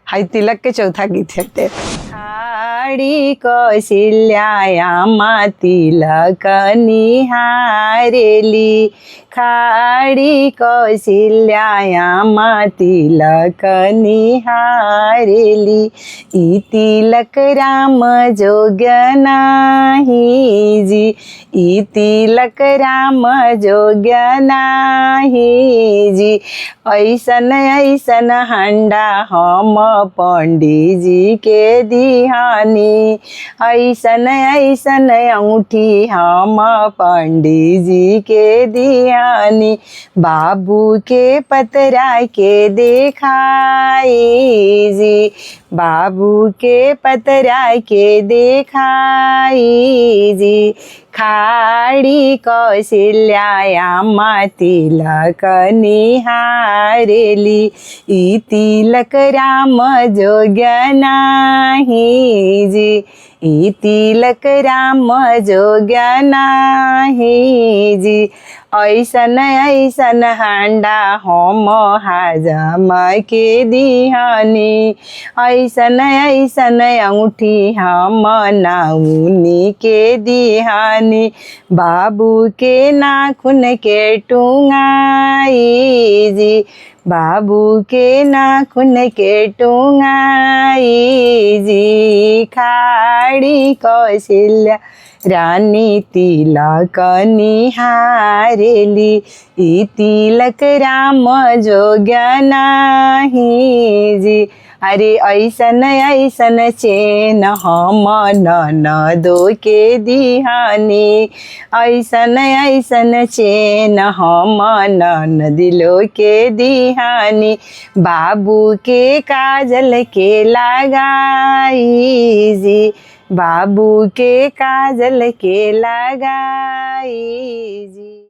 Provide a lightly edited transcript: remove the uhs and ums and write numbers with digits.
हाई तिलक के चौथा गीत है। खाड़ी कौशल्यायामा तिलक निहारेली, खाड़ी कौशल्यायामा तिलक निहारेली। ई तिलक राम जोग्य नाही जी, ई तिलक राम जोग्य नाही जी। ऐसन ऐसन हंडा हम पंडित जी के दिहानी, ऐसन ऐसन अंगूठी हम पंडित जी के दिहानी। बाबू के पतरा के देखाई जी, बाबू के पतरा के देखाई जी। खाड़ी कौशल्यायामा तिलक निहारेली, ई तिलक राम जोग्य नाही जी, ई तिलक राम जोग्य नाही जी। ऐसन ऐसन हांडा हम हाजम के दिहानी, ऐसन ऐसन अंगूठी हम नाउनी के दिहानी। बाबू के नाखून के टूंगाई जी, बाबू के नाखून के टूंगाई जी। खाड़ी कौशल्या रानी तिलक निहारेली, ई तिलक राम जोग्य नाही जी। अरे ऐसन ऐसन चेन हम ननदो के दिहानी, ऐसन ऐसन चेन हम ननदिलो के दिहानी। बाबू के काजल के लगाई जी, बाबू के काजल के लगाई जी।